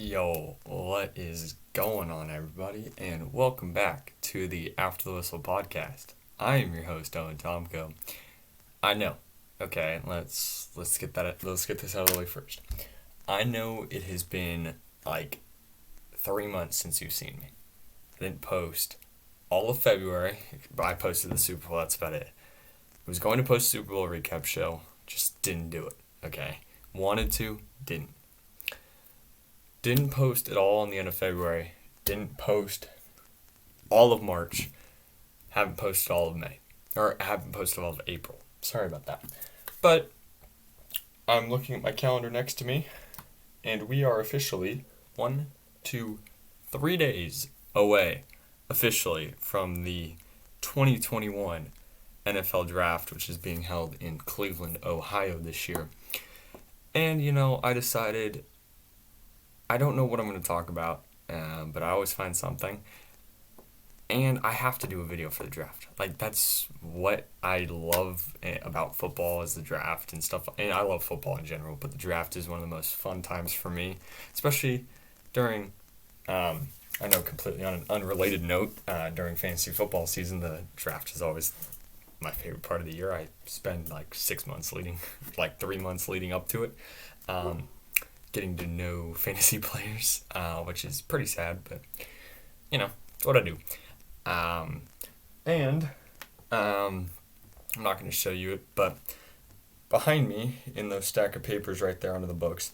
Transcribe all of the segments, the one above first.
Yo, what is going on, everybody? And welcome back to the After the Whistle podcast. I am your host, Owen Tomko. I know. Okay, let's get this out of the way first. I know it has been like 3 months since you've seen me. I didn't post all of February, but I posted the Super Bowl. That's about it. I was going to post a Super Bowl recap show, just didn't do it. Okay, wanted to, didn't. Didn't post at all in the end of February. Didn't post all of March. Haven't posted all of May. Or haven't posted all of April. Sorry about that. But I'm looking at my calendar next to me, and we are officially 3 days away officially from the 2021 NFL Draft, which is being held in Cleveland, Ohio this year. And, I decided I don't know what I'm going to talk about, but I always find something. And I have to do a video for the draft. That's what I love about football is the draft and stuff. And I love football in general, but the draft is one of the most fun times for me, especially during, I know completely on an unrelated note, during fantasy football season, the draft is always my favorite part of the year. I spend 3 months leading up to it. Getting to know fantasy players, which is pretty sad, but, it's what I do. I'm not going to show you it, but behind me, in those stack of papers right there under the books,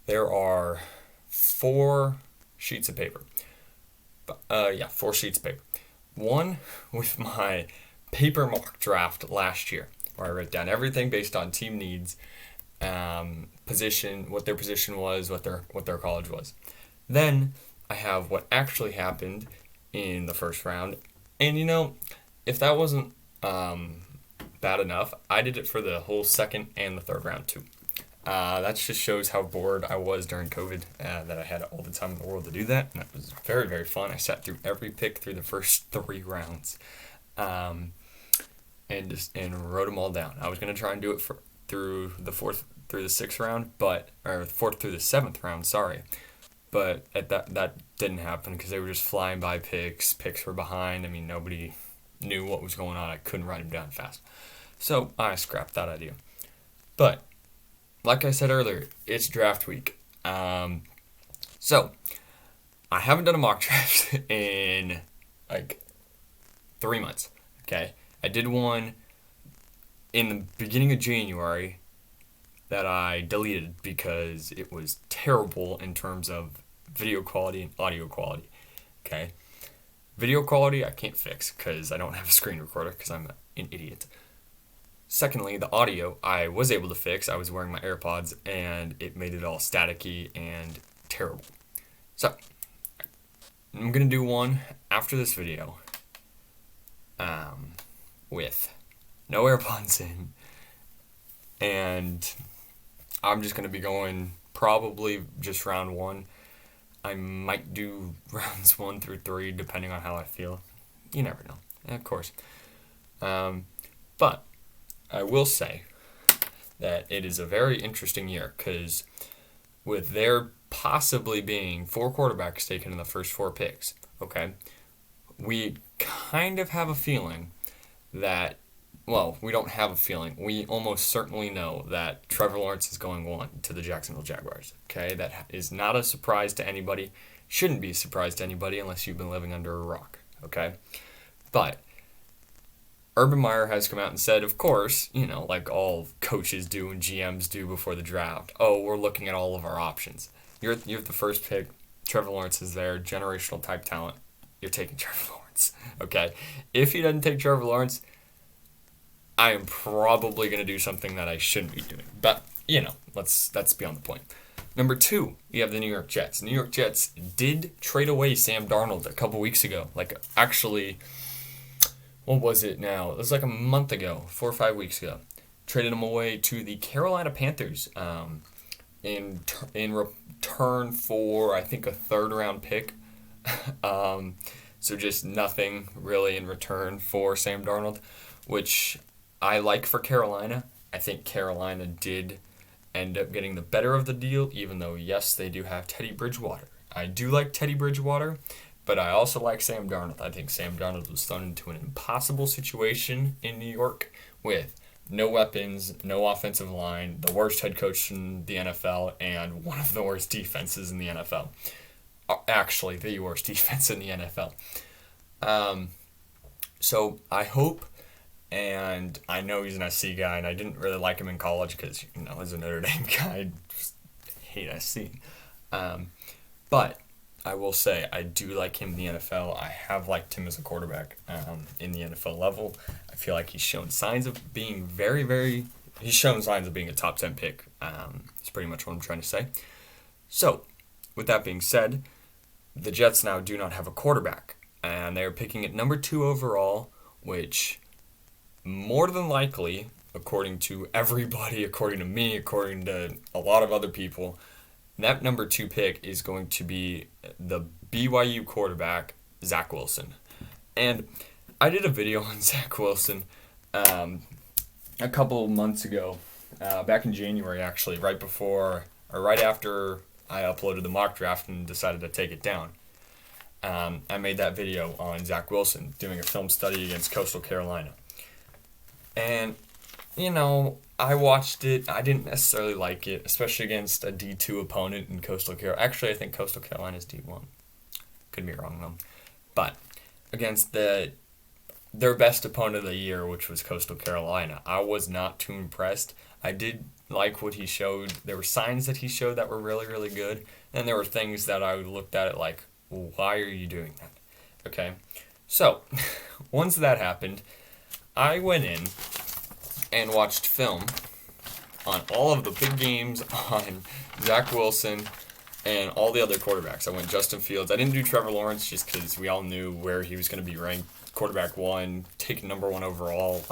there are 4 sheets of paper. 4 sheets of paper. One with my paper mock draft last year, where I wrote down everything based on team needs, position, what their position was, what their college was. Then I have what actually happened in the first round. And if that wasn't bad enough, I did it for the whole second and the third round too. That just shows how bored I was during COVID, that I had all the time in the world to do that. And that was very, very fun. I sat through every pick through the first 3 rounds, and wrote them all down. I was going to try and do it through the 4th through the 6th round, or 4th through the 7th round, sorry. But that didn't happen because they were just flying by picks. Picks were behind. Nobody knew what was going on. I couldn't write them down fast. So I scrapped that idea. But like I said earlier, it's draft week. So I haven't done a mock draft in 3 months. Okay, I did one in the beginning of January that I deleted because it was terrible in terms of video quality and audio quality. Okay, video quality I can't fix because I don't have a screen recorder because I'm an idiot. Secondly, the audio I was able to fix. I was wearing my AirPods and it made it all staticky and terrible. So I'm gonna do one after this video, with no AirPods in, and I'm just going to be going probably just round 1. I might do rounds 1 through 3 depending on how I feel. You never know, of course. But I will say that it is a very interesting year because with there possibly being 4 quarterbacks taken in the first 4 picks, okay, we kind of have a feeling that, well, we don't have a feeling. We almost certainly know that Trevor Lawrence is going 1 to the Jacksonville Jaguars. Okay, that is not a surprise to anybody. Shouldn't be a surprise to anybody unless you've been living under a rock. Okay, but Urban Meyer has come out and said, of course, like all coaches do and GMs do before the draft. Oh, we're looking at all of our options. You're the first pick. Trevor Lawrence is there, generational type talent. You're taking Trevor Lawrence. Okay, if he doesn't take Trevor Lawrence, I am probably going to do something that I shouldn't be doing. But, that's beyond the point. Number 2, you have the New York Jets. New York Jets did trade away Sam Darnold a couple weeks ago. Actually, what was it now? It was a month ago, 4 or 5 weeks ago. Traded him away to the Carolina Panthers in return for, I think, a 3rd round pick. So just nothing really in return for Sam Darnold, which I like for Carolina. I think Carolina did end up getting the better of the deal, even though, yes, they do have Teddy Bridgewater. I do like Teddy Bridgewater, but I also like Sam Darnold. I think Sam Darnold was thrown into an impossible situation in New York with no weapons, no offensive line, the worst head coach in the NFL, and one of the worst defenses in the NFL. Actually, the worst defense in the NFL. So I hope, and I know he's an SC guy, and I didn't really like him in college because, as a Notre Dame guy, I just hate SC. But I will say I do like him in the NFL. I have liked him as a quarterback in the NFL level. I feel like he's shown signs of being he's shown signs of being a top 10 pick. That's pretty much what I'm trying to say. So, with that being said, the Jets now do not have a quarterback. And they're picking at number 2 overall, which more than likely, according to everybody, according to me, according to a lot of other people, that number 2 pick is going to be the BYU quarterback, Zach Wilson. And I did a video on Zach Wilson a couple months ago, back in January actually, right after I uploaded the mock draft and decided to take it down. I made that video on Zach Wilson doing a film study against Coastal Carolina. And, I watched it. I didn't necessarily like it, especially against a D2 opponent in Coastal Carolina. Actually, I think Coastal Carolina is D1. Could be wrong, though. But against their best opponent of the year, which was Coastal Carolina, I was not too impressed. I did like what he showed. There were signs that he showed that were really, really good. And there were things that I looked at it like, why are you doing that? Okay. So, once that happened, I went in and watched film on all of the big games on Zach Wilson and all the other quarterbacks. I went Justin Fields. I didn't do Trevor Lawrence just because we all knew where he was going to be ranked. Quarterback 1, taken number 1 overall.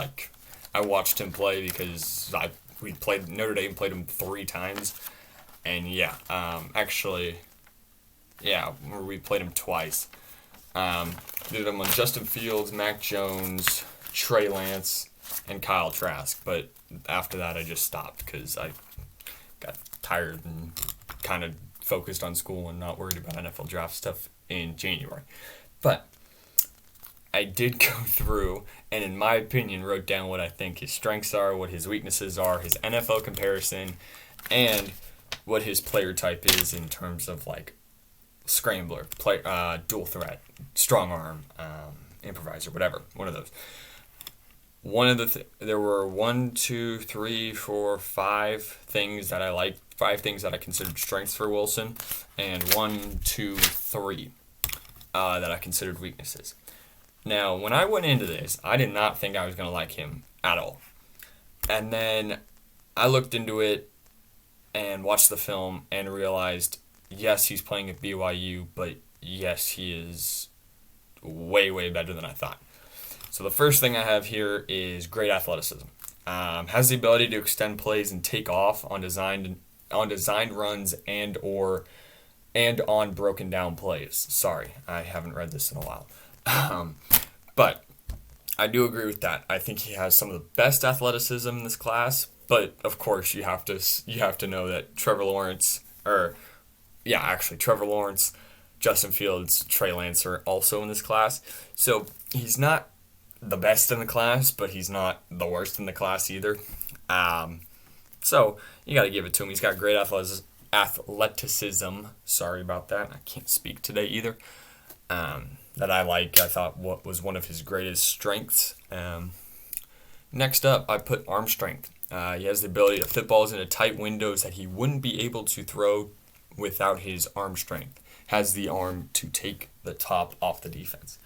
I watched him play because Notre Dame played him 3 times. And we played him twice. Did him on Justin Fields, Mac Jones, Trey Lance, and Kyle Trask. But after that, I just stopped because I got tired and kind of focused on school and not worried about NFL draft stuff in January. But I did go through and, in my opinion, wrote down what I think his strengths are, what his weaknesses are, his NFL comparison, and what his player type is in terms of scrambler, dual threat, strong arm, improviser, whatever, one of those. There were 1, 2, 3, 4, 5 things that I liked, 5 things that I considered strengths for Wilson, and 1, 2, 3 that I considered weaknesses. Now, when I went into this, I did not think I was going to like him at all. And then I looked into it and watched the film and realized, yes, he's playing at BYU, but yes, he is way, way better than I thought. So the first thing I have here is great athleticism. Has the ability to extend plays and take off on designed runs and on broken down plays. Sorry, I haven't read this in a while. But I do agree with that. I think he has some of the best athleticism in this class. But of course, you have to know that Trevor Lawrence, Justin Fields, Trey Lance are also in this class. So he's not the best in the class, but he's not the worst in the class either. So you got to give it to him. He's got great athleticism. Sorry about that. I can't speak today either. That I like. I thought what was one of his greatest strengths. Next up, I put arm strength. He has the ability to fit balls into tight windows that he wouldn't be able to throw without his arm strength. Has the arm to take the top off the defense.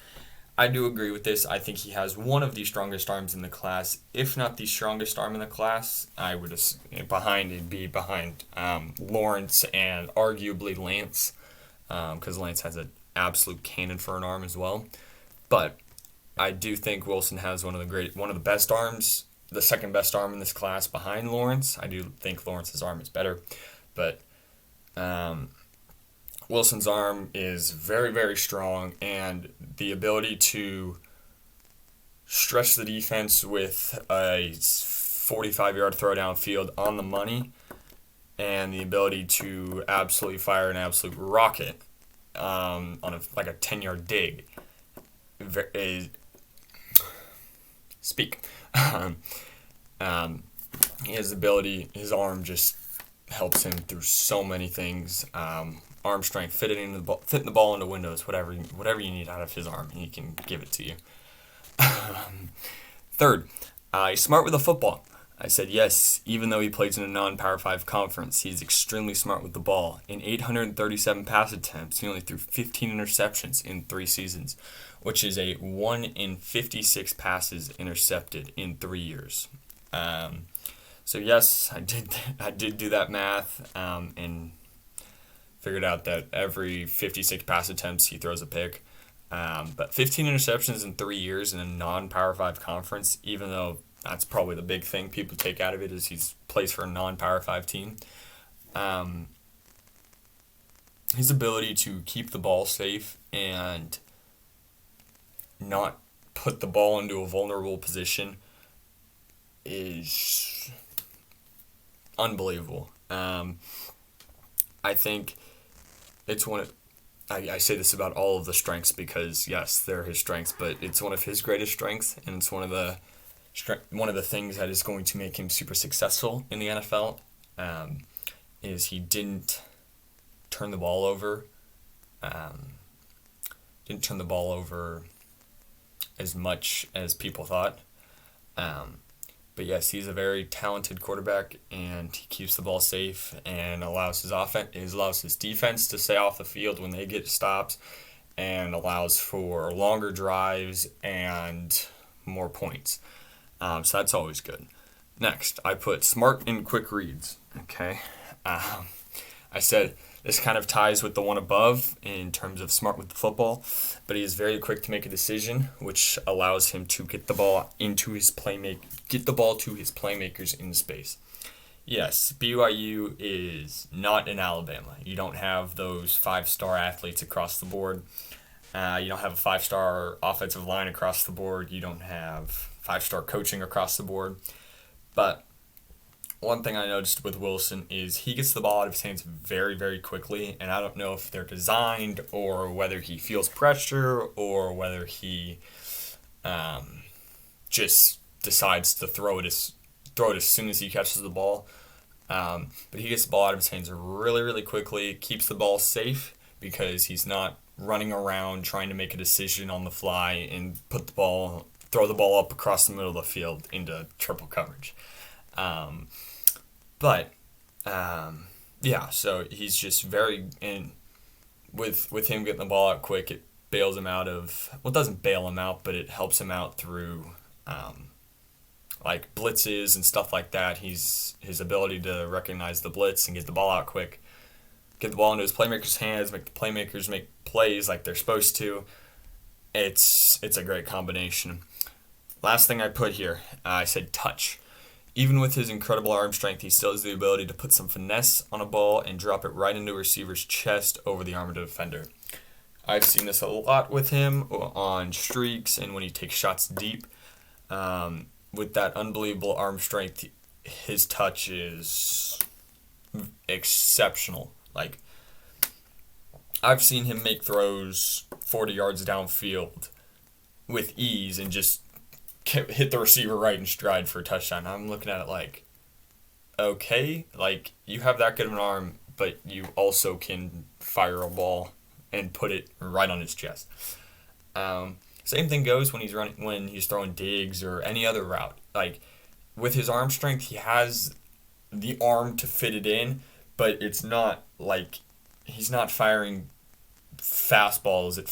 I do agree with this. I think he has one of the strongest arms in the class, if not the strongest arm in the class. I would be behind Lawrence and arguably Lance, because Lance has an absolute cannon for an arm as well. But I do think Wilson has one of the best arms, the second best arm in this class behind Lawrence. I do think Lawrence's arm is better, but Wilson's arm is very, very strong, and the ability to stretch the defense with a 45-yard throw downfield on the money and the ability to absolutely fire an absolute rocket on like a 10-yard dig. Is, speak. um, he has the ability. His arm just helps him through so many things. Arm strength, fitting the ball into windows, whatever you need out of his arm, he can give it to you. Third, he's smart with the football. I said yes, even though he plays in a non-Power 5 conference, he's extremely smart with the ball. In 837 pass attempts, he only threw 15 interceptions in 3 seasons, which is a 1 in 56 passes intercepted in 3 years. So yes, I did do that math and figured out that every 56 pass attempts he throws a pick. But 15 interceptions in 3 years in a non-Power 5 conference, even though that's probably the big thing people take out of it is he plays for a non-Power 5 team. His ability to keep the ball safe and not put the ball into a vulnerable position is unbelievable. I think it's one of... I say this about all of the strengths because, yes, they're his strengths, but it's one of his greatest strengths, and it's one of the things that is going to make him super successful in the NFL, is he didn't turn the ball over. Didn't turn the ball over as much as people thought. But yes, he's a very talented quarterback, and he keeps the ball safe and allows his defense to stay off the field when they get stops, and allows for longer drives and more points. So that's always good. Next, I put smart and quick reads. Okay, I said this kind of ties with the one above in terms of smart with the football, but he is very quick to make a decision, which allows him to get the ball to his playmakers in space. Yes, BYU is not in Alabama. You don't have those 5-star athletes across the board. You don't have a 5-star offensive line across the board. You don't have 5-star coaching across the board. But one thing I noticed with Wilson is he gets the ball out of his hands very, very quickly, and I don't know if they're designed or whether he feels pressure or whether he just decides to throw it as soon as he catches the ball. But he gets the ball out of his hands really, really quickly, keeps the ball safe because he's not running around trying to make a decision on the fly and throw the ball up across the middle of the field into triple coverage. So he's just very, and with him getting the ball out quick, it bails him out of, well, it doesn't bail him out, but it helps him out through like blitzes and stuff like that. His ability to recognize the blitz and get the ball out quick, get the ball into his playmakers' hands, make the playmakers make plays like they're supposed to. It's a great combination. Last thing I put here, I said touch. Even with his incredible arm strength, he still has the ability to put some finesse on a ball and drop it right into a receiver's chest over the arm of the defender. I've seen this a lot with him on streaks and when he takes shots deep. With that unbelievable arm strength, his touch is exceptional. Like, I've seen him make throws 40 yards downfield with ease and just hit the receiver right in stride for a touchdown. I'm looking at it like, okay, like, you have that good of an arm, but you also can fire a ball and put it right on his chest. Same thing goes when he's throwing digs or any other route. Like, with his arm strength, he has the arm to fit it in, but it's not like he's not firing fastballs at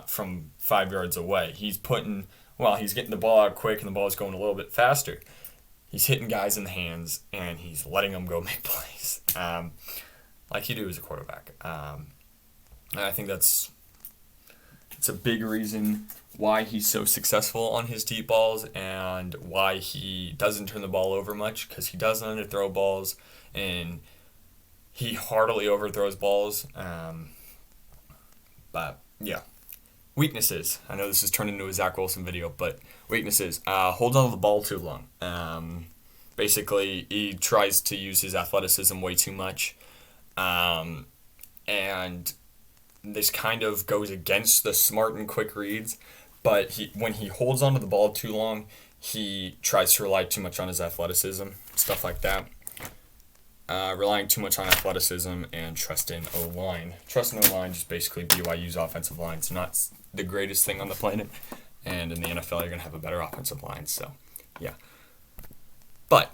from 5 yards away. He's getting the ball out quick and the ball is going a little bit faster. He's hitting guys in the hands and he's letting them go make plays, like you do as a quarterback. And I think it's a big reason why he's so successful on his deep balls and why he doesn't turn the ball over much, because he doesn't underthrow balls and he hardly overthrows balls. But yeah. Weaknesses. I know this has turned into a Zach Wilson video, but weaknesses. Holds on to the ball too long. Basically, he tries to use his athleticism way too much. And this kind of goes against the smart and quick reads. But when he holds onto the ball too long, he tries to rely too much on his athleticism, stuff like that. Relying too much on athleticism and trust in O-line. Trust in O-line, just basically BYU's offensive line. It's not the greatest thing on the planet. And in the NFL, you're going to have a better offensive line. So, yeah. But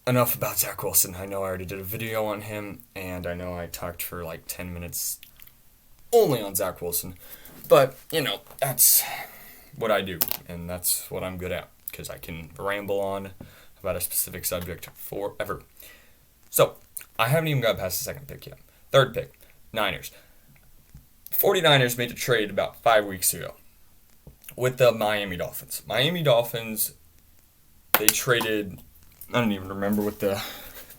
enough about Zach Wilson. I know I already did a video on him, and I know I talked for like 10 minutes only on Zach Wilson. But, that's what I do, and that's what I'm good at, because I can ramble on about a specific subject forever. So, I haven't even got past the second pick yet. Third pick, Niners. 49ers made a trade about 5 weeks ago with the Miami Dolphins. Miami Dolphins, they traded, I don't even remember what the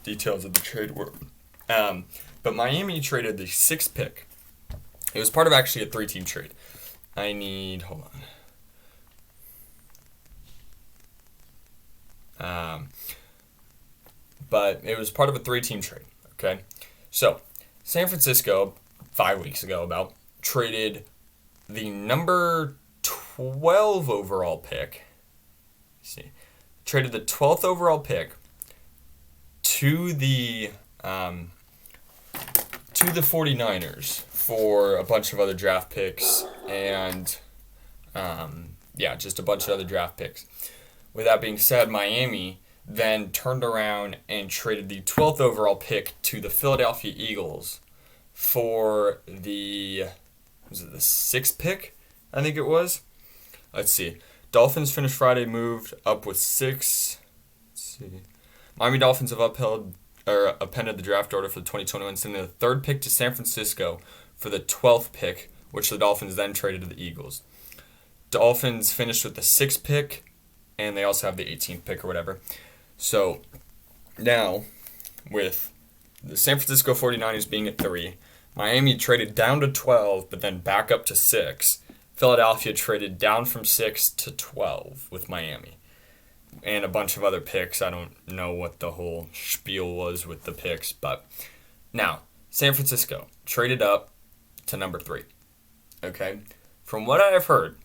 details of the trade were. But Miami traded the 6th pick. It was part of actually a 3-team trade. Hold on. But it was part of a 3-team trade, okay? So, San Francisco, 5 weeks ago traded the number 12 overall pick. Traded the 12th overall pick to the 49ers for a bunch of other draft picks and just a bunch of other draft picks. With that being said, Miami then turned around and traded the 12th overall pick to the Philadelphia Eagles for the 6th pick, I think it was. Let's see. Dolphins finished Friday, moved up with 6. Let's see. Miami Dolphins have appended the draft order for the 2021, sending the 3rd pick to San Francisco for the 12th pick, which the Dolphins then traded to the Eagles. Dolphins finished with the 6th pick, and they also have the 18th pick or whatever. So, now, with the San Francisco 49ers being at 3, Miami traded down to 12, but then back up to 6. Philadelphia traded down from 6 to 12 with Miami. And a bunch of other picks. I don't know what the whole spiel was with the picks. But now, San Francisco traded up to number 3. Okay? From what I have heard,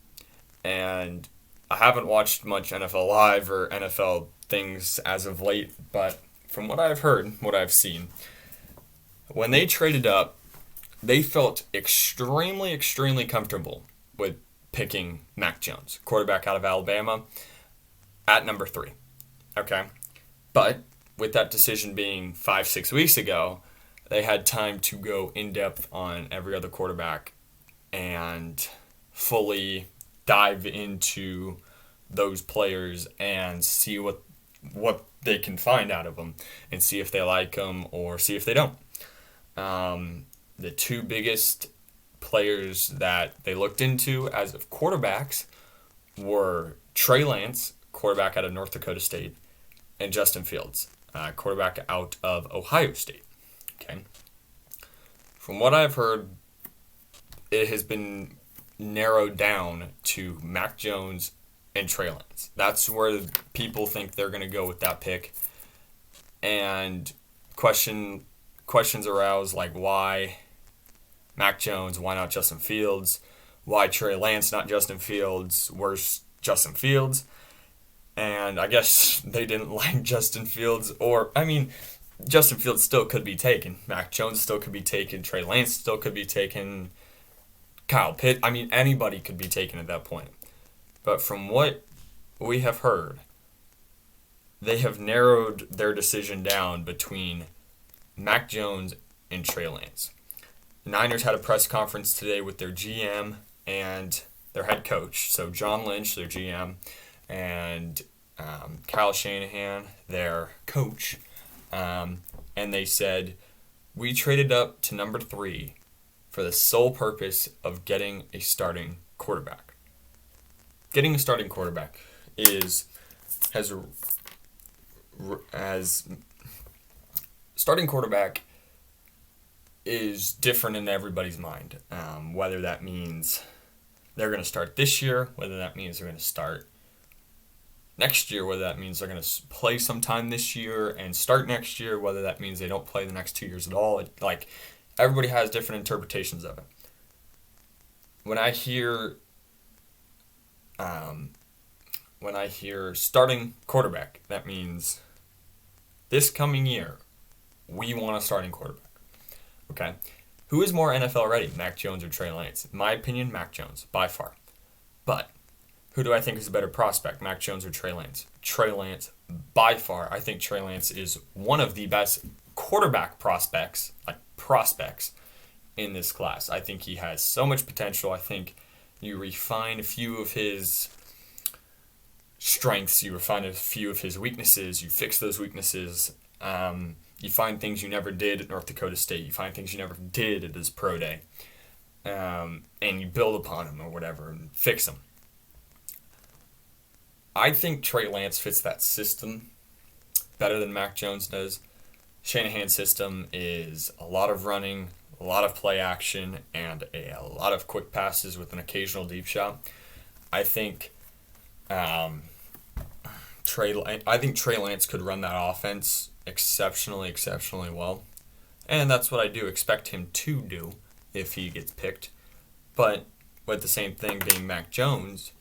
and I haven't watched much NFL Live or NFL things as of late, but from what I've heard, what I've seen, when they traded up, they felt extremely, extremely comfortable with picking Mac Jones, quarterback out of Alabama, at number 3. Okay? But with that decision being 5-6 weeks ago, they had time to go in-depth on every other quarterback and fully dive into those players and see what they can find out of them and see if they like them or see if they don't. The 2 biggest players that they looked into as of quarterbacks were Trey Lance, quarterback out of North Dakota State, and Justin Fields, quarterback out of Ohio State. Okay. From what I've heard, it has been narrowed down to Mac Jones and Trey Lance. That's where people think they're going to go with that pick. And questions arouse like why Mac Jones, why not Justin Fields? Why Trey Lance, not Justin Fields? Where's Justin Fields? And I guess they didn't like Justin Fields. Justin Fields still could be taken. Mac Jones still could be taken. Trey Lance still could be taken. Kyle Pitt. Anybody could be taken at that point. But from what we have heard, they have narrowed their decision down between Mac Jones and Trey Lance. The Niners had a press conference today with their GM and their head coach. So John Lynch, their GM, and Kyle Shanahan, their coach. And they said, we traded up to number 3 for the sole purpose of getting a starting quarterback. Getting a starting quarterback starting quarterback is different in everybody's mind. Whether that means they're going to start this year, whether that means they're going to start next year, whether that means they're going to play sometime this year and start next year, whether that means they don't play the next 2 years at all. Like, everybody has different interpretations of it. When I hear starting quarterback, that means this coming year we want a starting quarterback. Okay, who is more NFL ready, Mac Jones or Trey Lance? In my opinion, Mac Jones by far. But who do I think is a better prospect, Mac Jones or Trey Lance? Trey Lance by far. I think Trey Lance is one of the best quarterback prospects in this class. I think he has so much potential. I think you refine a few of his strengths, you refine a few of his weaknesses, you fix those weaknesses. You find things you never did at North Dakota State. You find things you never did at his pro day. And you build upon them or whatever and fix them. I think Trey Lance fits that system better than Mac Jones does. Shanahan's system is a lot of running, a lot of play action, and a lot of quick passes with an occasional deep shot. I think Trey Lance could run that offense exceptionally well. And that's what I do expect him to do if he gets picked. But with the same thing being Mac Jones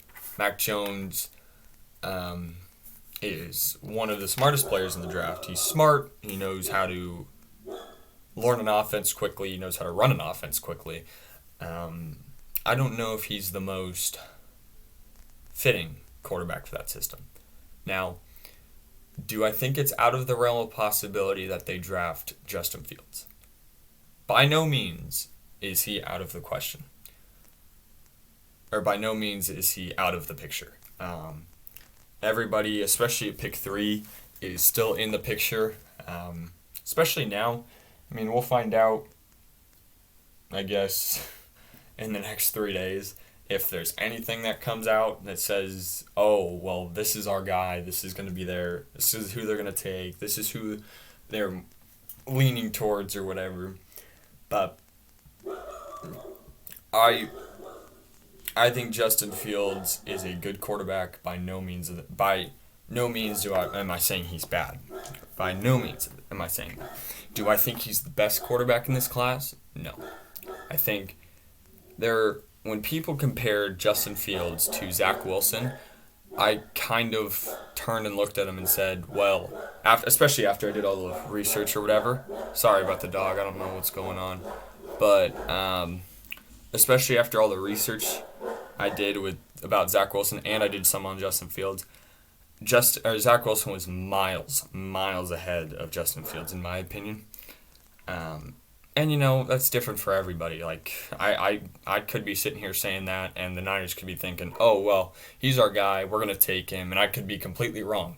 is one of the smartest players in the draft. He's smart. He knows how to learn an offense quickly. He knows how to run an offense quickly. I don't know if he's the most fitting quarterback for that system. Now, do I think it's out of the realm of possibility that they draft Justin Fields? By no means is he out of the question. Or by no means is he out of the picture. Everybody, especially at pick 3, is still in the picture. Especially now. I mean, we'll find out, I guess, in the next 3 days. If there's anything that comes out that says, oh, well, this is our guy, this is going to be there, this is who they're going to take, this is who they're leaning towards or whatever. But I think Justin Fields is a good quarterback. By no means am I saying he's bad. By no means am I saying that. Do I think he's the best quarterback in this class? No. I think when people compared Justin Fields to Zach Wilson, I kind of turned and looked at him and said, well, especially after I did all the research or whatever. Sorry about the dog. I don't know what's going on. But especially after all the research I did about Zach Wilson, and I did some on Justin Fields, Zach Wilson was miles ahead of Justin Fields, in my opinion. And, that's different for everybody. Like, I could be sitting here saying that, and the Niners could be thinking, oh, well, he's our guy, we're going to take him, and I could be completely wrong.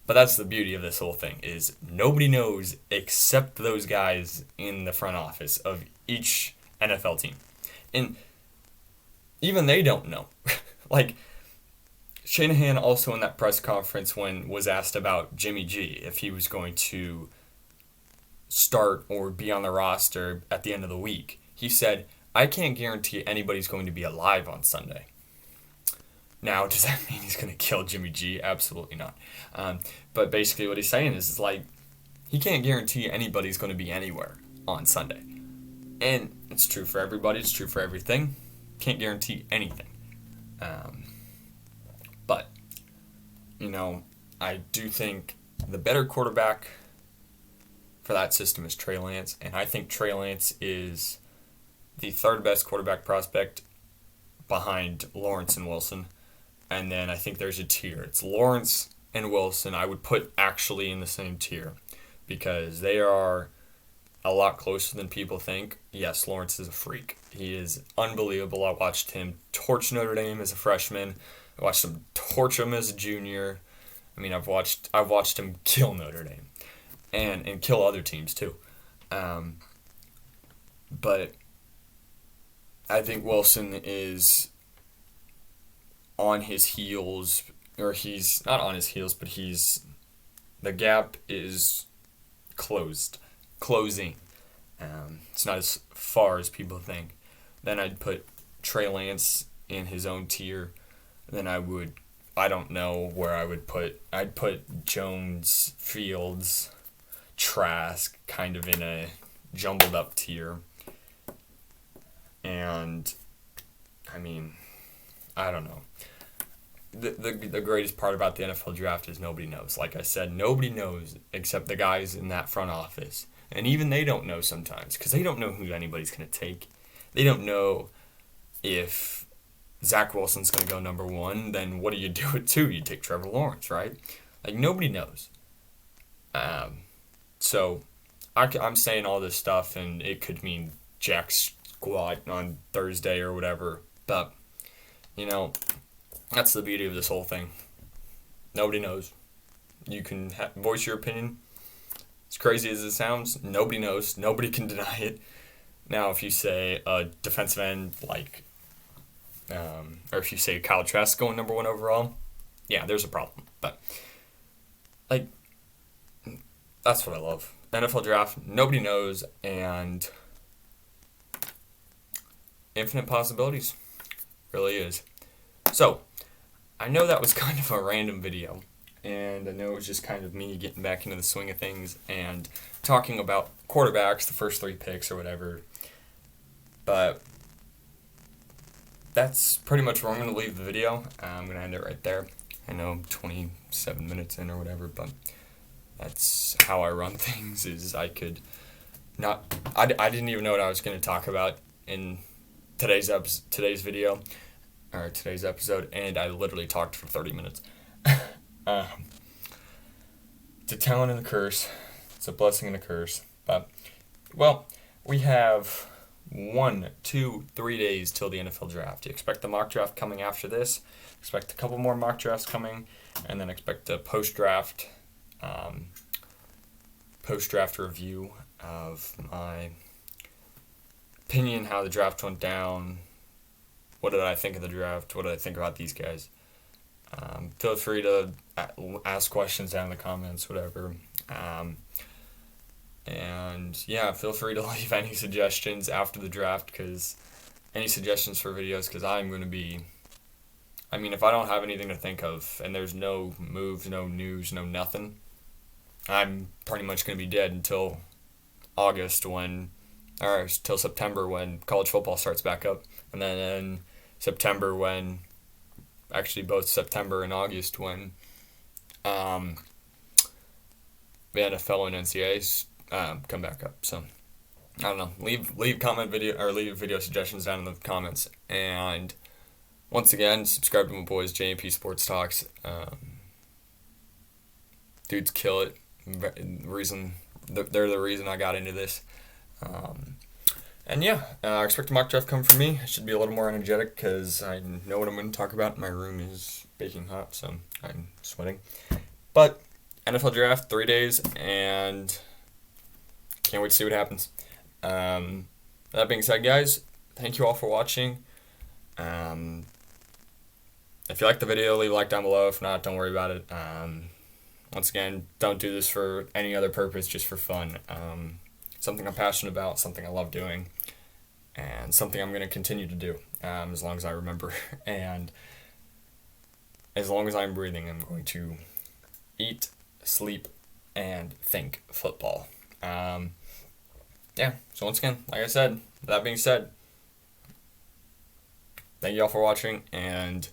But that's the beauty of this whole thing, is nobody knows except those guys in the front office of each NFL team. And even they don't know. Like, Shanahan also in that press conference was asked about Jimmy G, if he was going to start or be on the roster at the end of the week. He said, I can't guarantee anybody's going to be alive on Sunday. Now, does that mean he's going to kill Jimmy G? Absolutely not. But basically what he's saying is like, he can't guarantee anybody's going to be anywhere on Sunday. And it's true for everybody. It's true for everything. Can't guarantee anything. But, I do think the better quarterback for that system is Trey Lance, and I think Trey Lance is the third best quarterback prospect behind Lawrence and Wilson. And then I think there's a tier. It's Lawrence and Wilson I would put actually in the same tier because they are a lot closer than people think. Yes, Lawrence is a freak. He is unbelievable. I watched him torch Notre Dame as a freshman. I watched him torch him as a junior. I mean, I've watched him kill Notre Dame. And kill other teams too. But I think Wilson is on his heels, or he's not on his heels, but the gap is closing. It's not as far as people think. Then I'd put Trey Lance in his own tier. Then I would I don't know where I'd put Jones, Fields, Trask kind of in a jumbled up tier. And I mean, I don't know. The greatest part about the NFL draft is nobody knows. Like I said, nobody knows except the guys in that front office. And even they don't know sometimes because they don't know who anybody's going to take. They don't know if Zach Wilson's going to go number 1. Then what do you do at 2? You take Trevor Lawrence, right? Like, nobody knows. So I'm saying all this stuff, and it could mean jack squat on Thursday or whatever. But, that's the beauty of this whole thing. Nobody knows. You can voice your opinion. As crazy as it sounds, nobody knows. Nobody can deny it. Now, if you say a defensive end like, or if you say Kyle Trask going number 1 overall, yeah, there's a problem. But, like, that's what I love. NFL draft, nobody knows, and infinite possibilities. Really is. So, I know that was kind of a random video, and I know it was just kind of me getting back into the swing of things and talking about quarterbacks, the first 3 picks or whatever. But that's pretty much where I'm going to leave the video. I'm going to end it right there. I know I'm 27 minutes in or whatever, but that's how I run things. Is I didn't even know what I was going to talk about in today's video or today's episode, and I literally talked for 30 minutes. It's a talent and a curse. It's a blessing and a curse. But, well, we have 1, 2, 3 days till the NFL draft. You expect the mock draft coming after this. Expect a couple more mock drafts coming, and then expect a post-draft review of my opinion, how the draft went down, what did I think of the draft, what did I think about these guys. Feel free to ask questions down in the comments, whatever. And yeah, feel free to leave any suggestions after the draft, any suggestions for videos, because I'm going to be, if I don't have anything to think of, and there's no moves, no news, no nothing, I'm pretty much going to be dead until till September when college football starts back up, and then in September both September and August when the NFL and NCAAs come back up. So I don't know. Leave video suggestions down in the comments, and once again, subscribe to my boys J&P Sports Talks. Dudes kill it. They're the reason I got into this. And yeah, I expect a mock draft coming from me. I should be a little more energetic because I know what I'm going to talk about. My room is baking hot, so I'm sweating. But NFL draft, 3 days, and can't wait to see what happens. That being said, guys, thank you all for watching. If you like the video, leave a like down below. If not, don't worry about it. Once again, don't do this for any other purpose, just for fun. Something I'm passionate about, something I love doing, and something I'm going to continue to do as long as I remember. And as long as I'm breathing, I'm going to eat, sleep, and think football. Yeah, so once again, like I said, that being said, thank you all for watching, and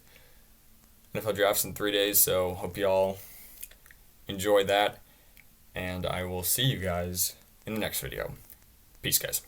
NFL Draft's in 3 days, so hope you all enjoy that, and I will see you guys in the next video. Peace, guys.